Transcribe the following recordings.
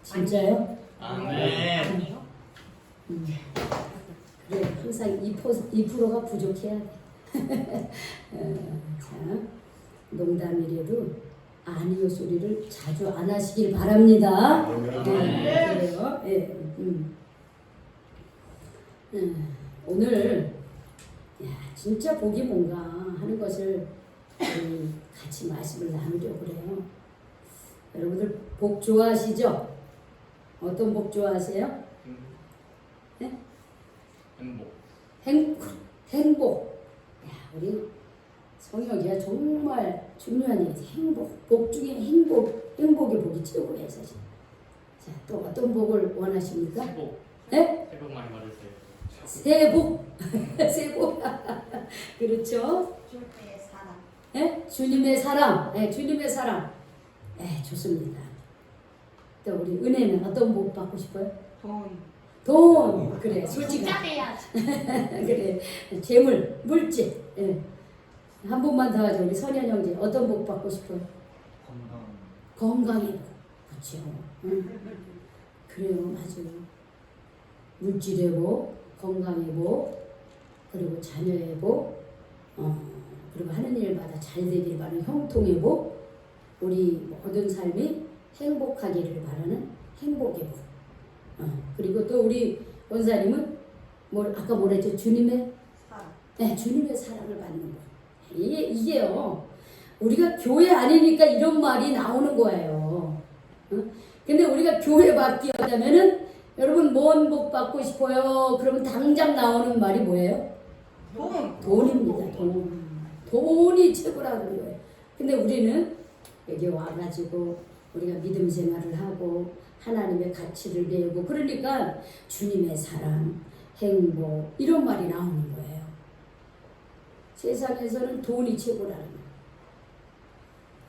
진짜요? 아멘. 아니요. 그래, 항상 2%가 부족해야 돼. 자, 농담이라도 아니요 소리를 자주 안 하시길 바랍니다. 그래요. 예. 오늘 진짜 복이 뭔가 하는 것을 같이 말씀을 나누려고 그래요. 여러분들 복 좋아하시죠? 어떤 복 좋아하세요? 네? 행복. 야, 우리 성혁이가 정말 중요한 얘기지. 행복. 복 중에 행복의 복이 최고예요, 사실. 자, 또 어떤 복을 원하십니까? 새복. 네? 새복 많이 받으세요. 새해 복. 새해 복. 그렇죠? 주님의 사랑. 네? 주님의 사랑. 네, 주님의 사랑. 네, 좋습니다. 또 우리 은혜는 어떤 복 받고 싶어요? 돈. 그래, 솔직히. 진짜 돼야지. 그래, 재물, 물질. 예. 한 번만 더 하죠. 우리 선현 형제 어떤 복 받고 싶어요? 건강의 복. 그렇죠. 그래요, 맞아요. 물질의 복, 건강의 복, 그리고 자녀의 복, 그리고 하는 일마다 잘 되길 바라는 형통의 복, 우리 모든 삶이 행복하기를 바라는 행복의 복. 그리고 또 우리 원사님은 아까 뭐라 했죠? 주님의 사랑. 네, 주님의 사랑을 받는 것. 이게요. 우리가 교회 아니니까 이런 말이 나오는 거예요. 근데 우리가 교회 받기 하자면은 여러분 뭔 복 받고 싶어요? 그러면 당장 나오는 말이 뭐예요? 돈입니다. 돈이 최고라는 거예요. 근데 우리는 여기 와가지고 우리가 믿음 생활을 하고 하나님의 가치를 배우고 그러니까 주님의 사랑, 행복 이런 말이 나오는 거예요. 세상에서는 돈이 최고라는 거예요.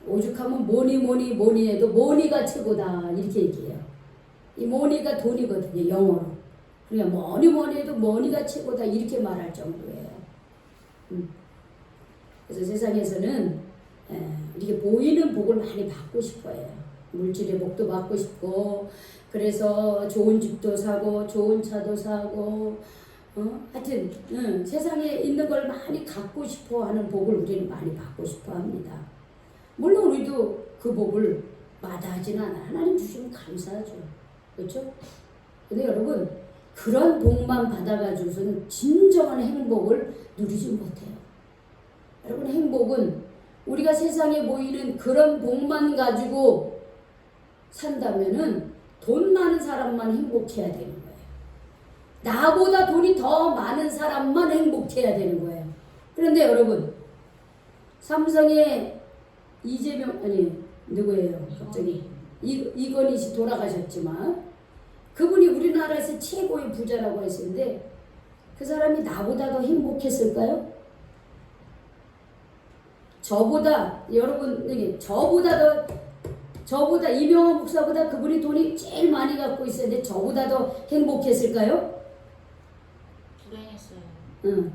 오죽하면 뭐니 해도 뭐니가 최고다 이렇게 얘기해요. 이 뭐니가 돈이거든요, 영어로. 그러니까 뭐니 해도 뭐니가 최고다 이렇게 말할 정도예요. 그래서 세상에서는 이렇게 보이는 복을 많이 받고 싶어요. 물질의 복도 받고 싶고, 그래서 좋은 집도 사고, 좋은 차도 사고, 하여튼 세상에 있는 걸 많이 갖고 싶어 하는 복을 우리는 많이 받고 싶어 합니다. 물론 우리도 그 복을 마다하진 않아. 하나님 주시면 감사하죠. 그렇죠? 근데 여러분 그런 복만 받아가지고서는 진정한 행복을 누리지 못해요. 여러분 행복은 우리가 세상에 보이는 그런 복만 가지고 산다면은 돈 많은 사람만 행복해야 되는 거예요. 나보다 돈이 더 많은 사람만 행복해야 되는 거예요. 그런데 여러분 삼성의 이재명 누구예요? 갑자기 이건희 씨 돌아가셨지만 그분이 우리나라에서 최고의 부자라고 했었는데 그 사람이 나보다 더 행복했을까요? 저보다 여러분 저보다 이명호 목사보다 그분이 돈이 제일 많이 갖고 있었는데 저보다 더 행복했을까요? 불행했어요.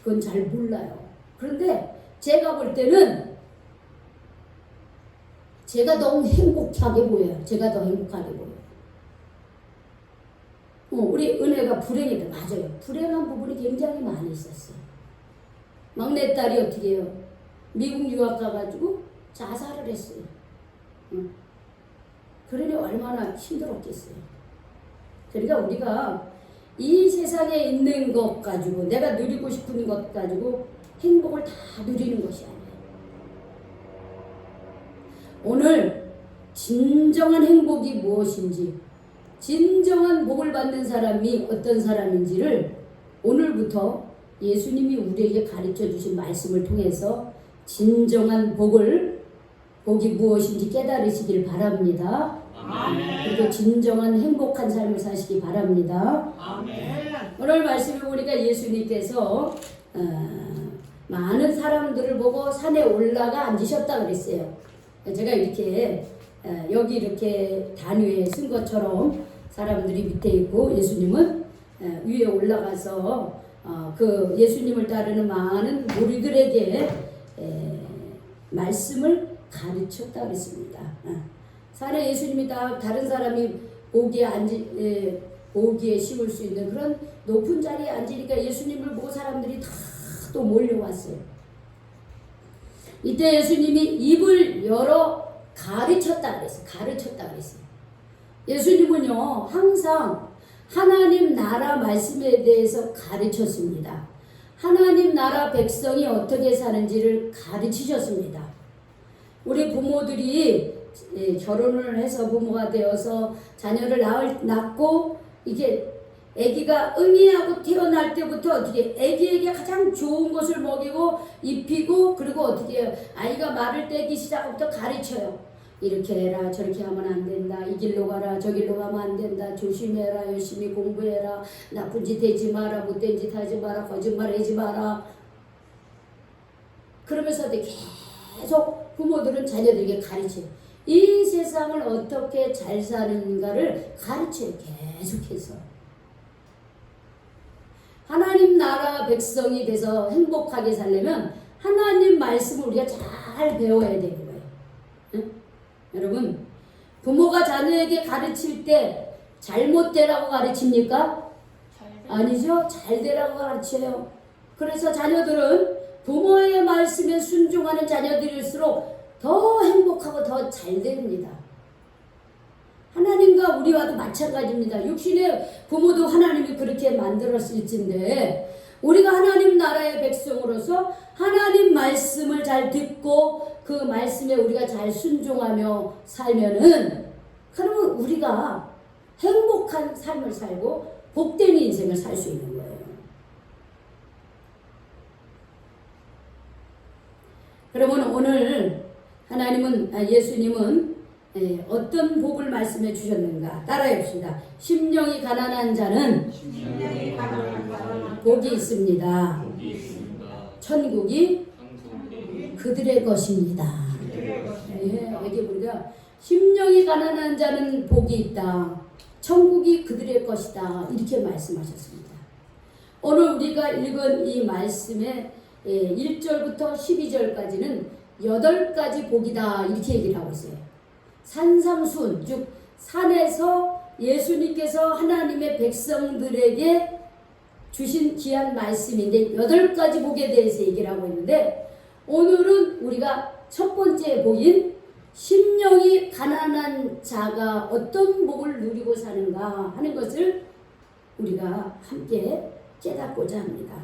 그건 잘 몰라요. 그런데 제가 볼 때는 제가 너무 행복하게 보여요. 제가 더 행복하게 보여요. 우리 은혜가 불행이다. 맞아요. 불행한 부분이 굉장히 많이 있었어요. 막내딸이 어떻게 해요? 미국 유학 가가지고 자살을 했어요. 그러니 얼마나 힘들었겠어요. 그러니까 우리가 이 세상에 있는 것 가지고 내가 누리고 싶은 것 가지고 행복을 다 누리는 것이 아니에요. 오늘 진정한 행복이 무엇인지, 진정한 복을 받는 사람이 어떤 사람인지를 오늘부터 예수님이 우리에게 가르쳐 주신 말씀을 통해서 진정한 복이 무엇인지 깨달으시길 바랍니다. 아멘. 그리고 진정한 행복한 삶을 사시기 바랍니다. 아멘. 오늘 말씀을 보니까 예수님께서 많은 사람들을 보고 산에 올라가 앉으셨다 그랬어요. 제가 이렇게 여기 이렇게 단위에 쓴 것처럼 사람들이 밑에 있고 예수님은 위에 올라가서 그 예수님을 따르는 많은 무리들에게 말씀을 가르쳤다 그랬습니다. 산에 예수님이 다 다른 사람이 보기에 씌울 수 있는 그런 높은 자리에 앉으니까 예수님을 보고 사람들이 다 또 몰려왔어요. 이때 예수님이 입을 열어 가르쳤다 그랬어요. 예수님은요 항상 하나님 나라 말씀에 대해서 가르쳤습니다. 하나님 나라 백성이 어떻게 사는지를 가르치셨습니다. 우리 부모들이 결혼을 해서 부모가 되어서 자녀를 낳고 이게 아기가 응이하고 태어날 때부터 어떻게 아기에게 가장 좋은 것을 먹이고 입히고 그리고 어떻게 아이가 말을 떼기 시작부터 가르쳐요. 이렇게 해라 저렇게 하면 안 된다. 이 길로 가라 저 길로 가면 안 된다. 조심해라 열심히 공부해라 나쁜 짓 하지 마라 못된 짓 하지 마라 거짓말 하지 마라. 그러면서 계속 부모들은 자녀들에게 가르쳐요. 이 세상을 어떻게 잘 사는가를 가르쳐요. 계속해서. 하나님 나라 백성이 돼서 행복하게 살려면 하나님 말씀을 우리가 잘 배워야 되는 거예요. 응? 여러분 부모가 자녀에게 가르칠 때 잘못되라고 가르칩니까? 아니죠. 잘되라고 가르쳐요. 그래서 자녀들은 부모의 말씀에 순종하는 자녀들일수록 더 행복하고 더 잘 됩니다. 하나님과 우리와도 마찬가지입니다. 육신의 부모도 하나님이 그렇게 만들었을진데 우리가 하나님 나라의 백성으로서 하나님 말씀을 잘 듣고 그 말씀에 우리가 잘 순종하며 살면은 그러면 우리가 행복한 삶을 살고 복된 인생을 살 수 있는 거예요. 그러면 오늘 예수님은 어떤 복을 말씀해 주셨는가 따라해 봅시다. 심령이 가난한 자는 복이 있습니다. 천국이 그들의 것입니다. 여기 우리가 심령이 가난한 자는 복이 있다. 천국이 그들의 것이다. 이렇게 말씀하셨습니다. 오늘 우리가 읽은 이 말씀의 1절부터 12절까지는 8가지 복이다. 이렇게 얘기를 하고 있어요. 산상순, 즉 산에서 예수님께서 하나님의 백성들에게 주신 귀한 말씀인데 8가지 복에 대해서 얘기를 하고 있는데 오늘은 우리가 첫 번째 복인 심령이 가난한 자가 어떤 복을 누리고 사는가 하는 것을 우리가 함께 깨닫고자 합니다.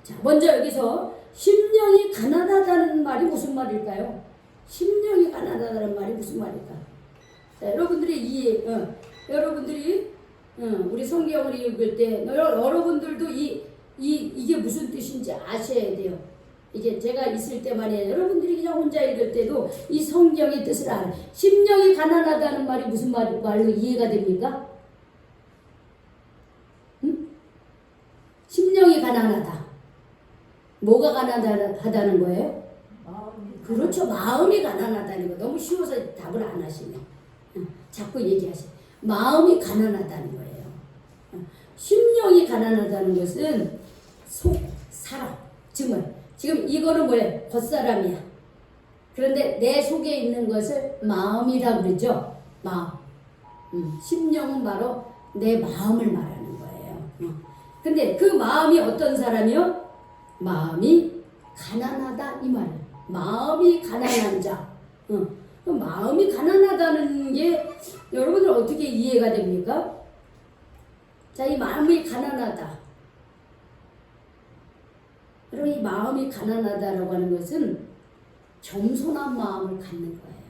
자, 먼저 여기서 심령이 가난하다는 말이 무슨 말일까요? 심령이 가난하다는 말이 무슨 말일까? 자, 여러분들이 우리 성경을 읽을 때 여러분들도 이게 무슨 뜻인지 아셔야 돼요. 이게 제가 있을 때만이 여러분들이 그냥 혼자 읽을 때도 이 성경의 뜻을 알아요. 심령이 가난하다는 말이 무슨 말로 이해가 됩니까? 응? 심령이 가난하다. 뭐가 가난하다는 거예요? 그렇죠. 마음이 가난하다는 거. 너무 쉬워서 답을 안 하시네. 자꾸 얘기하시네. 마음이 가난하다는 거예요. 심령이 가난하다는 것은 사람. 지금 이거는 뭐예요? 겉사람이야. 그런데 내 속에 있는 것을 마음이라고 그러죠. 마음. 심령은 바로 내 마음을 말하는 거예요. 근데 그 마음이 어떤 사람이요? 마음이 가난하다 이 말이에요. 마음이 가난한 자. 마음이 가난하다는 게 여러분들 어떻게 이해가 됩니까? 자, 이 마음이 가난하다. 여러분, 이 마음이 가난하다라고 하는 것은 겸손한 마음을 갖는 거예요.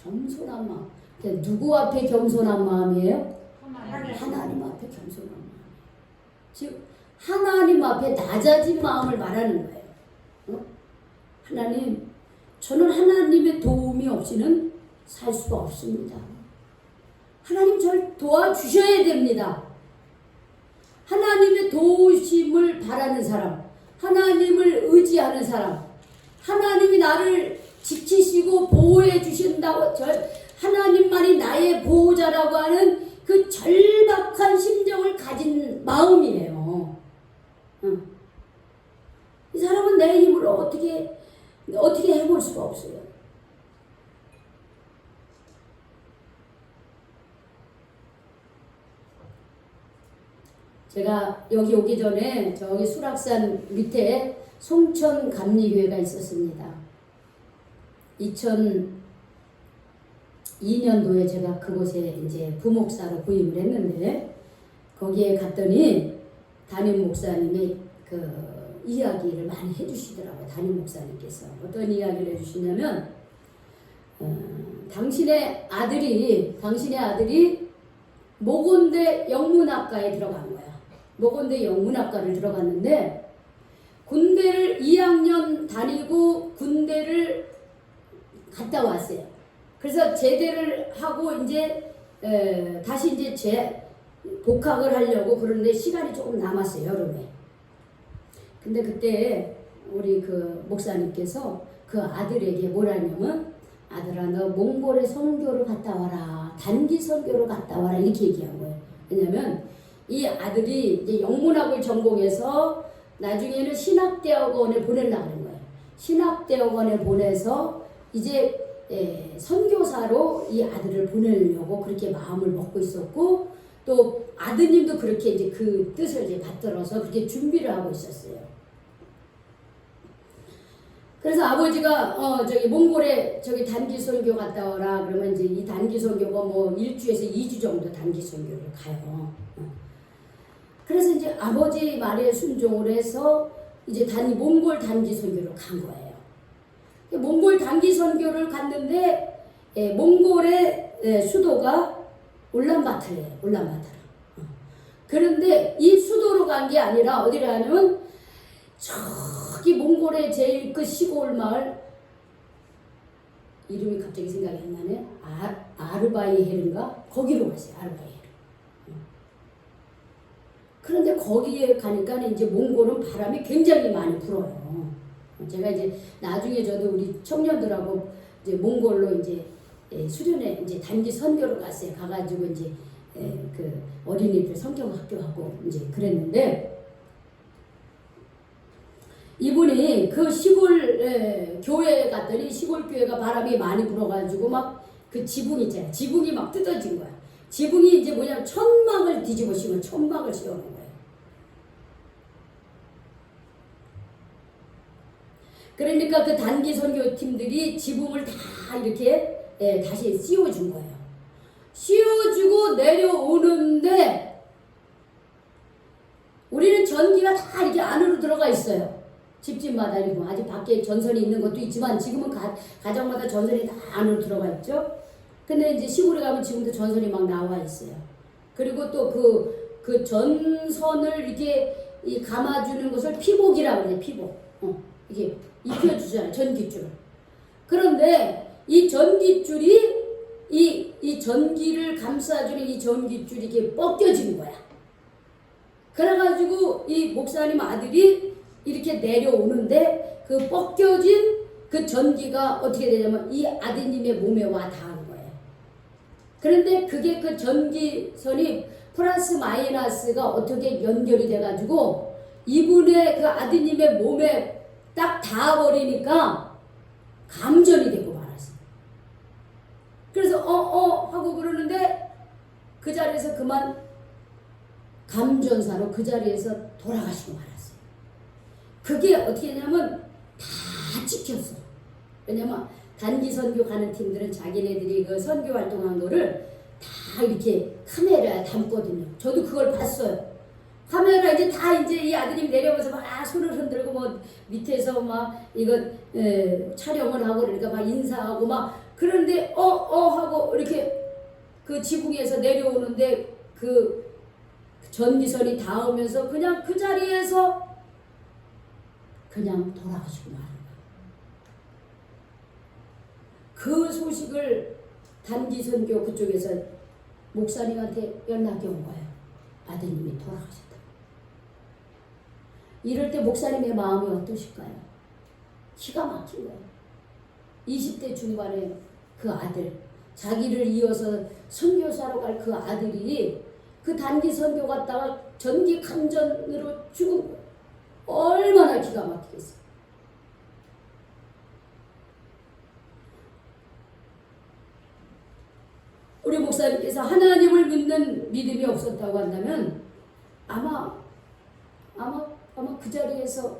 겸손한 마음. 그러니까 누구 앞에 겸손한 마음이에요? 하나님 앞에 겸손한 마음. 즉 하나님 앞에 낮아진 마음을 말하는 거예요. 하나님, 저는 하나님의 도움이 없이는 살 수가 없습니다. 하나님 저를 도와주셔야 됩니다. 하나님의 도우심을 바라는 사람, 하나님을 의지하는 사람, 하나님이 나를 지키시고 보호해 주신다고 하나님만이 나의 보호자라고 하는 그 절박한 심정을 가진 마음이에요. 이 사람은 내 힘으로 어떻게 해볼 수가 없어요. 제가 여기 오기 전에 저기 수락산 밑에 송천 감리교회가 있었습니다. 2002년도에 제가 그곳에 이제 부목사로 부임을 했는데 거기에 갔더니 담임 목사님이 그 이야기를 많이 해주시더라고요. 담임 목사님께서 어떤 이야기를 해주시냐면 당신의 아들이 모건대 영문학과에 들어간 거야. 모건대 영문학과를 들어갔는데 군대를 2학년 다니고 군대를 갔다 왔어요. 그래서 제대를 하고 이제 다시 이제 복학을 하려고 그러는데 시간이 조금 남았어요. 여름에. 근데 그때 우리 그 목사님께서 그 아들에게 뭐라냐면 아들아 너 몽골에 선교를 갔다 와라. 단기 선교를 갔다 와라. 이렇게 얘기한 거예요. 왜냐면 이 아들이 이제 영문학을 전공해서 나중에는 신학대학원에 보내려고 하는 거예요. 신학대학원에 보내서 이제 선교사로 이 아들을 보내려고 그렇게 마음을 먹고 있었고 또 아드님도 그렇게 이제 그 뜻을 이제 받들어서 그렇게 준비를 하고 있었어요. 그래서 아버지가 저기 몽골에 저기 단기 선교 갔다 오라 그러면 이제 이 단기 선교가 뭐 1주에서 2주 정도 단기 선교를 가요. 그래서 이제 아버지 말에 순종을 해서 이제 몽골 단기 선교를 간 거예요. 몽골 단기 선교를 갔는데 몽골의 수도가 울란바토르예요. 울란바토르. 그런데 이 수도로 간 게 아니라 어디를 가냐면 저기 몽골의 제일 그 시골 마을 이름이 갑자기 생각이 안 나네. 아르바이헤르인가? 거기로 갔어요. 아르바이헤르. 그런데 거기에 가니까 이제 몽골은 바람이 굉장히 많이 불어요. 제가 이제 나중에 저도 우리 청년들하고 이제 몽골로 이제 수련회 이제 단기 선교를 갔어요. 가가지고 이제 그 어린이들 성경학교하고 이제 그랬는데 이분이 그 시골 교회에 갔더니 시골 교회가 바람이 많이 불어가지고 막 그 지붕 있잖아요. 지붕이 막 뜯어진 거야. 지붕이 이제 뭐냐면 천막을 뒤집어 씌우면 천막을 씌워놓은 거예요. 그러니까 그 단기 선교팀들이 지붕을 다 이렇게 다시 씌워준 거예요. 씌워주고 내려오는데 우리는 전기가 다 이렇게 안으로 들어가 있어요. 집집마다 이렇게 아직 밖에 전선이 있는 것도 있지만 지금은 가정마다 전선이 다 안으로 들어가 있죠. 근데 이제 시골에 가면 지금도 전선이 막 나와 있어요. 그리고 또 그 전선을 이렇게 감아주는 것을 피복이라고 해요. 피복. 이게 입혀주잖아요. 전기줄을. 그런데 이 전기줄이 이 전기를 감싸주는 이 전기줄이 이렇게 벗겨진 거야. 그래가지고 이 목사님 아들이 이렇게 내려오는데 그 벗겨진 그 전기가 어떻게 되냐면 이 아드님의 몸에 와 닿은 거예요. 그런데 그게 그 전기선이 플러스 마이너스가 어떻게 연결이 돼가지고 이분의 그 아드님의 몸에 딱 닿아버리니까 감전이 되고 말았어요. 그래서 하고 그러는데 그 자리에서 그만 감전사로 그 자리에서 돌아가시고 말았어요. 그게 어떻게 했냐면 다 찍혔어. 왜냐면 단기 선교 가는 팀들은 자기네들이 그 선교 활동한 거를 다 이렇게 카메라에 담거든요. 저도 그걸 봤어요. 카메라 이제 다 이제 이 아드님이 내려오면서 막 손을 흔들고 뭐 밑에서 막 이거 촬영을 하고 그러니까 막 인사하고 막 그런데 하고 이렇게 그 지붕에서 내려오는데 그 전기선이 닿으면서 그냥 그 자리에서 그냥 돌아가시고 말은 거예요. 그 소식을 단기 선교 그쪽에서 목사님한테 연락이 온 거예요. 아드님이 돌아가셨다. 이럴 때 목사님의 마음이 어떠실까요? 기가 막힌 거예요. 20대 중반에 그 아들, 자기를 이어서 선교사로 갈 그 아들이 그 단기 선교 갔다가 전기 감전으로 죽은 거예요. 얼마나 기가 막히겠어요. 우리 목사님께서 하나님을 믿는 믿음이 없었다고 한다면 아마 그 자리에서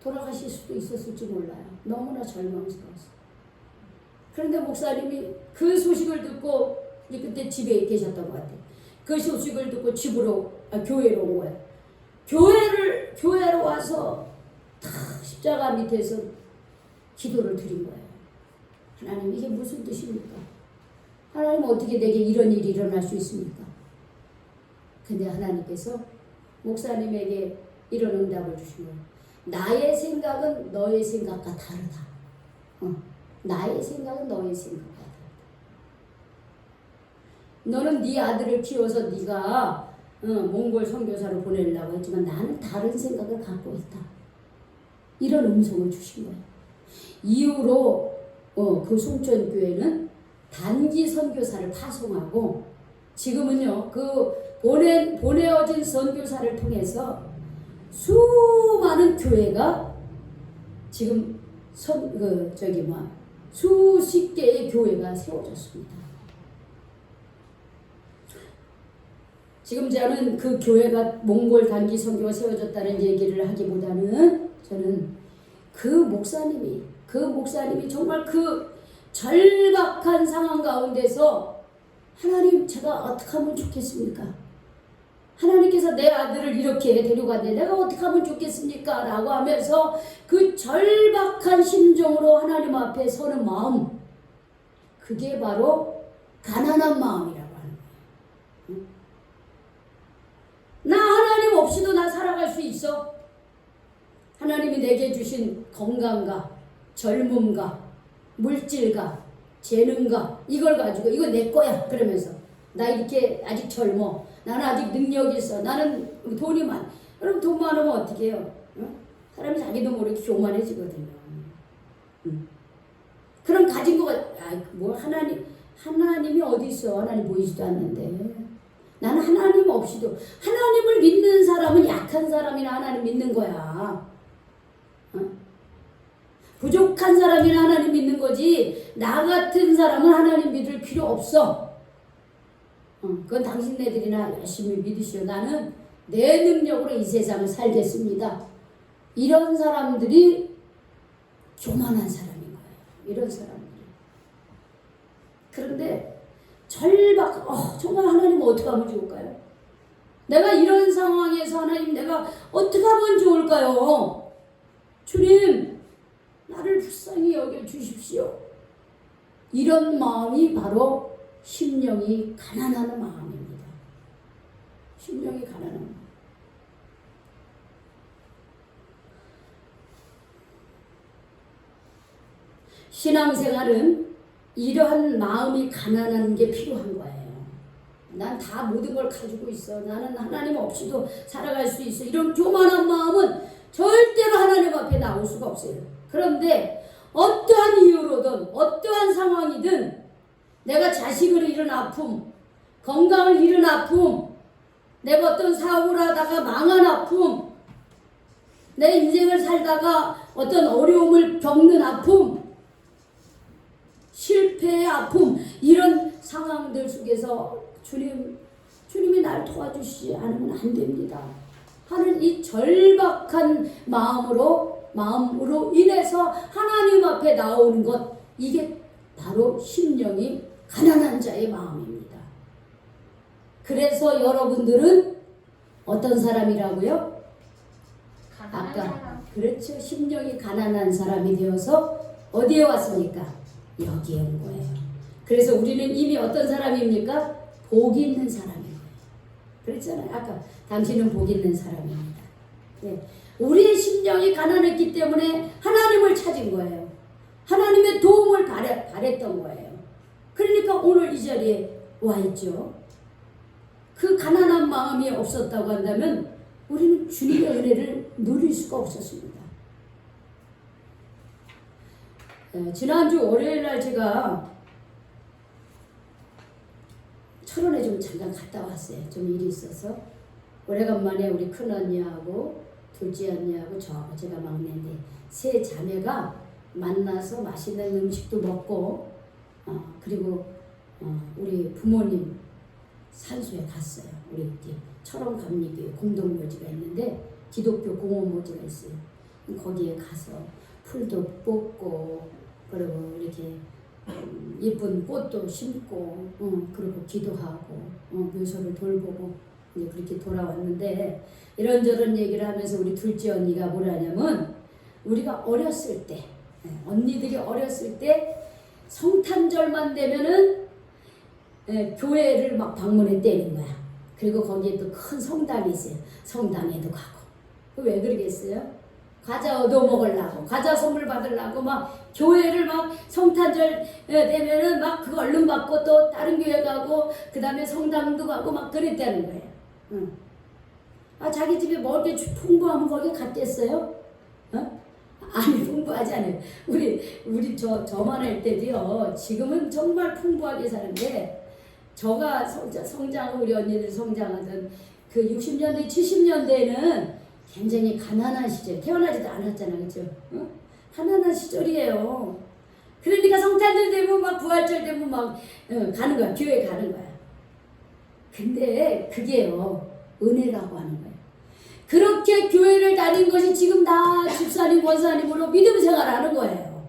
돌아가실 수도 있었을지 몰라요. 너무나 절망스러웠어요. 그런데 목사님이 그 소식을 듣고 그때 집에 계셨던 것 같아요. 그 소식을 듣고 교회로 온 거예요. 교회로 와서 다 십자가 밑에서 기도를 드린 거예요. 하나님, 이게 무슨 뜻입니까? 하나님, 어떻게 내게 이런 일이 일어날 수 있습니까? 근데 하나님께서 목사님에게 이런 응답을 주신 거예요. 나의 생각은 너의 생각과 다르다. 나의 생각은 너의 생각과 다르다. 너는 네 아들을 키워서 네가 몽골 선교사로 보내려고 했지만 나는 다른 생각을 갖고 있다. 이런 음성을 주신 거예요. 이후로 그 송천교회는 단기 선교사를 파송하고 지금은요 그 보내어진 선교사를 통해서 수많은 교회가 지금 수십 개의 교회가 세워졌습니다. 지금 저는 그 교회가 몽골 단기 선교가 세워졌다는 얘기를 하기보다는 저는 그 목사님이 정말 그 절박한 상황 가운데서 하나님, 제가 어떻게 하면 좋겠습니까? 하나님께서 내 아들을 이렇게 데려갔는데 내가 어떻게 하면 좋겠습니까? 라고 하면서 그 절박한 심정으로 하나님 앞에 서는 마음, 그게 바로 가난한 마음이라고 하는 거예요. 나 하나님 없이도 나 살아갈 수 있어. 하나님이 내게 주신 건강과 젊음과 물질과 재능과 이걸 가지고 이거 내 거야 그러면서 나 이렇게 아직 젊어, 나는 아직 능력이 있어, 나는 돈이 많아. 그럼 돈 많으면 어떻게 해요? 사람이 자기도 모르게 교만해지거든요. 그럼 가진 거가 하나님이 어디 있어? 하나님 보이지도 않는데. 나는 하나님 없이도, 하나님을 믿는 사람은 약한 사람이나 하나님 믿는 거야. 부족한 사람이나 하나님 믿는 거지 나 같은 사람은 하나님 믿을 필요 없어. 그건 당신네들이나 열심히 믿으시오. 나는 내 능력으로 이 세상을 살겠습니다. 이런 사람들이 교만한 사람인 거예요. 이런 사람들이. 그런데 정말 하나님 어떻게 하면 좋을까요? 내가 이런 상황에서 하나님, 내가 어떻게 하면 좋을까요? 주님, 나를 불쌍히 여겨주십시오. 이런 마음이 바로 심령이 가난한 마음입니다. 심령이 가난한 마음. 신앙생활은 이러한 마음이 가난한 게 필요한 거예요. 난 다 모든 걸 가지고 있어. 나는 하나님 없이도 살아갈 수 있어. 이런 교만한 마음은 절대로 하나님 앞에 나올 수가 없어요. 그런데 어떠한 이유로든 어떠한 상황이든 내가 자식을 잃은 아픔, 건강을 잃은 아픔, 내가 어떤 사고를 하다가 망한 아픔, 내 인생을 살다가 어떤 어려움을 겪는 아픔, 실패의 아픔, 이런 상황들 속에서 주님이 날 도와주시지 않으면 안 됩니다 하는 이 절박한 마음으로 인해서 하나님 앞에 나오는 것, 이게 바로 심령이 가난한 자의 마음입니다. 그래서 여러분들은 어떤 사람이라고요? 아까 그렇죠. 심령이 가난한 사람이 되어서 어디에 왔습니까? 여기에 온 거예요. 그래서 우리는 이미 어떤 사람입니까? 복 있는 사람이에요. 그랬잖아요. 아까 당신은 복 있는 사람입니다. 네. 우리의 심령이 가난했기 때문에 하나님을 찾은 거예요. 하나님의 도움을 바랬던 거예요. 그러니까 오늘 이 자리에 와 있죠. 그 가난한 마음이 없었다고 한다면 우리는 주님의 은혜를 누릴 수가 없었습니다. 지난주 월요일 날 제가 철원에 좀 잠깐 갔다 왔어요. 좀 일이 있어서. 오래간만에 우리 큰언니하고 둘째 언니하고 제가 막내인데 세 자매가 만나서 맛있는 음식도 먹고 그리고 우리 부모님 산소에 갔어요. 우리 이제 철원감리교회 공동묘지가 있는데 기독교 공원묘지가 있어요. 거기에 가서 풀도 뽑고 그리고 이렇게 예쁜 꽃도 심고 그리고 기도하고 묘소를 돌보고 이제 그렇게 돌아왔는데 이런저런 얘기를 하면서 우리 둘째 언니가 뭐라냐면 우리가 어렸을 때 언니들이 어렸을 때 성탄절만 되면은 교회를 막 방문했다는 거야. 그리고 거기에 또 큰 성당이 있어요. 성당에도 가고. 왜 그러겠어요? 과자 얻어 먹으려고, 과자 선물 받으려고 막 교회를 막 성탄절 되면은 막 그거 얼른 받고 또 다른 교회 가고 그 다음에 성당도 가고 막 그랬다는 거예요. 아 자기 집에 뭐 이렇게 풍부하면 거기 갔겠어요? 아니 풍부하지 않아요. 우리 저만 할 때도요. 지금은 정말 풍부하게 사는데 저가 성장 우리 언니들 성장하던 그 60년대 70년대에는 굉장히 가난한 시절 태어나지도 않았잖아 그죠? 가난한 시절이에요. 그러니까 성탄절 되면 막 부활절 되면 막 가는 거야. 교회 가는 거야. 근데 그게요 은혜라고 하는 거예요. 그렇게 교회를 다닌 것이 지금 다 집사님 권사님으로 믿음 생활하는 거예요.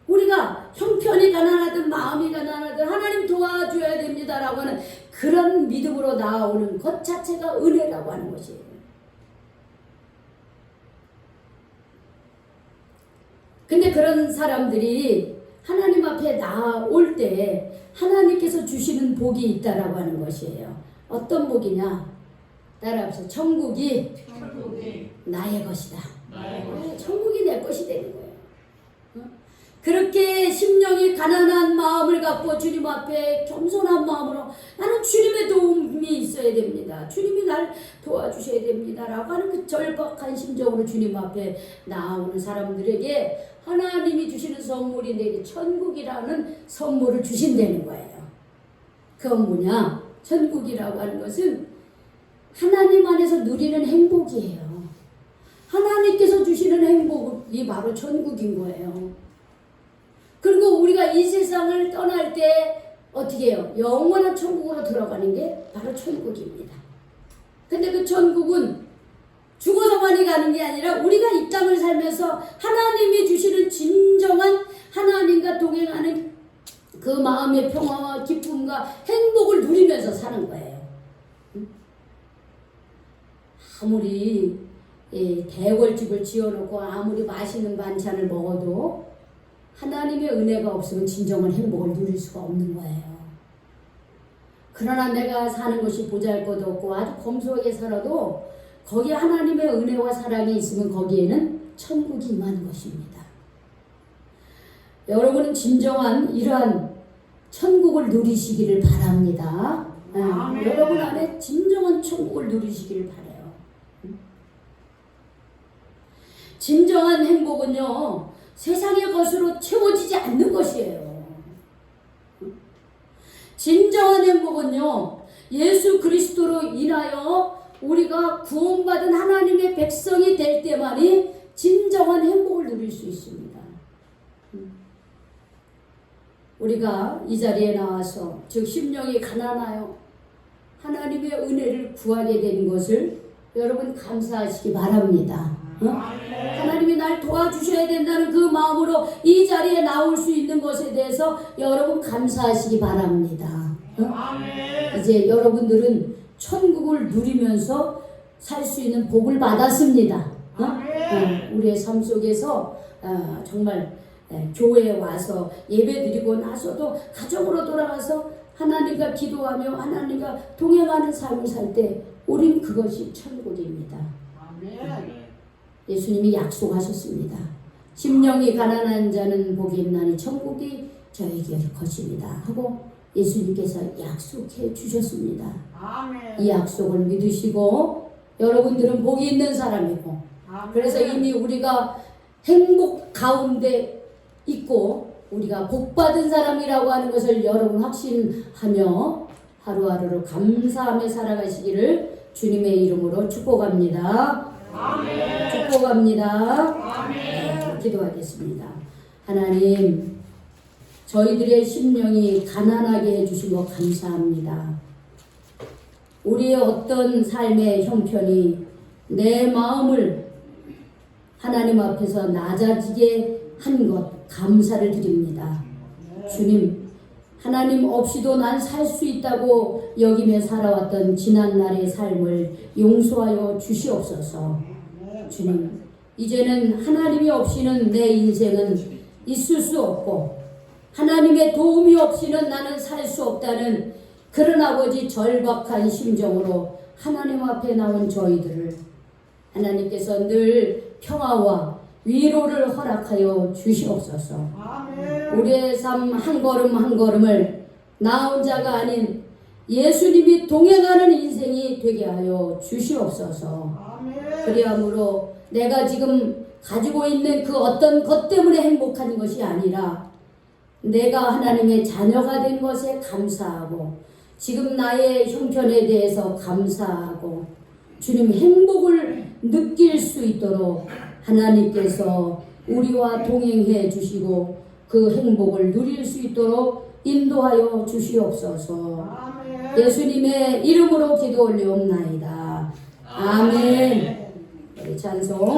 우리가 형편이 가난하든 마음이 가난하든 하나님 도와줘야 됩니다라고 하는 그런 믿음으로 나오는 것 자체가 은혜라고 하는 것이에요. 근데 그런 사람들이 하나님 앞에 나올 때 하나님께서 주시는 복이 있다라고 하는 것이에요. 어떤 복이냐? 따라합시다. 천국이 나의 것이다. 천국이 내 것이 되는 거예요. 그렇게 심령이 가난한 마음을 갖고 주님 앞에 겸손한 마음으로 나는 주님의 도움이 있어야 됩니다. 주님이 날 도와주셔야 됩니다. 라고 하는 그 절박한 심정으로 주님 앞에 나오는 사람들에게 하나님이 주시는 선물이 내게 천국이라는 선물을 주신다는 거예요. 그건 뭐냐? 천국이라고 하는 것은 하나님 안에서 누리는 행복이에요. 하나님께서 주시는 행복이 바로 천국인 거예요. 그리고 우리가 이 세상을 떠날 때 어떻게 해요? 영원한 천국으로 들어가는 게 바로 천국입니다. 근데 그 천국은 죽어서만이 가는 게 아니라 우리가 이 땅을 살면서 하나님이 주시는 진정한 하나님과 동행하는 그 마음의 평화와 기쁨과 행복을 누리면서 사는 거예요. 아무리 대궐집을 지어놓고 아무리 맛있는 반찬을 먹어도 하나님의 은혜가 없으면 진정한 행복을 누릴 수가 없는 거예요. 그러나 내가 사는 것이 보잘것없고 아주 검소하게 살아도 거기에 하나님의 은혜와 사랑이 있으면 거기에는 천국이 임하는 것입니다. 여러분은 진정한 이러한 천국을 누리시기를 바랍니다. 여러분 안에 진정한 천국을 누리시기를 바라요. 진정한 행복은요 세상의 것으로 채워지지 않는 것이에요. 진정한 행복은요 예수 그리스도로 인하여 우리가 구원받은 하나님의 백성이 될 때만이 진정한 행복을 누릴 수 있습니다. 우리가 이 자리에 나와서 즉 심령이 가난하여 하나님의 은혜를 구하게 된 것을 여러분 감사하시기 바랍니다. 하나님이 날 도와주셔야 된다는 그 마음으로 이 자리에 나올 수 있는 것에 대해서 여러분 감사하시기 바랍니다. 이제 여러분들은 천국을 누리면서 살 수 있는 복을 받았습니다. 우리의 삶 속에서 정말 교회에 와서 예배드리고 나서도 가정으로 돌아가서 하나님과 기도하며 하나님과 동행하는 삶을 살 때 우린 그것이 천국입니다. 예수님이 약속하셨습니다. 심령이 가난한 자는 복이 있나니 천국이 저에게 것입니다 하고 예수님께서 약속해 주셨습니다. 이 약속을 믿으시고 여러분들은 복이 있는 사람이고 그래서 이미 우리가 행복 가운데 있고 우리가 복받은 사람이라고 하는 것을 여러분 확신하며 하루하루를 감사하며 살아가시기를 주님의 이름으로 축복합니다. 축복합니다. 네, 기도하겠습니다. 하나님 저희들의 심령이 가난하게 해주시고 감사합니다. 우리의 어떤 삶의 형편이 내 마음을 하나님 앞에서 낮아지게 한 것 감사를 드립니다. 주님, 하나님 없이도 난 살 수 있다고 여기며 살아왔던 지난날의 삶을 용서하여 주시옵소서. 주님, 이제는 하나님이 없이는 내 인생은 있을 수 없고 하나님의 도움이 없이는 나는 살 수 없다는 그런 아버지 절박한 심정으로 하나님 앞에 나온 저희들을 하나님께서 늘 평화와 위로를 허락하여 주시옵소서. 우리의 삶 한 걸음 한 걸음을 나 혼자가 아닌 예수님이 동행하는 인생이 되게 하여 주시옵소서. 그리함으로 내가 지금 가지고 있는 그 어떤 것 때문에 행복한 것이 아니라 내가 하나님의 자녀가 된 것에 감사하고 지금 나의 형편에 대해서 감사하고 주님 행복을 느낄 수 있도록 하나님께서 우리와 동행해 주시고 그 행복을 누릴 수 있도록 인도하여 주시옵소서. 예수님의 이름으로 기도 올리옵나이다. 아멘. 찬송.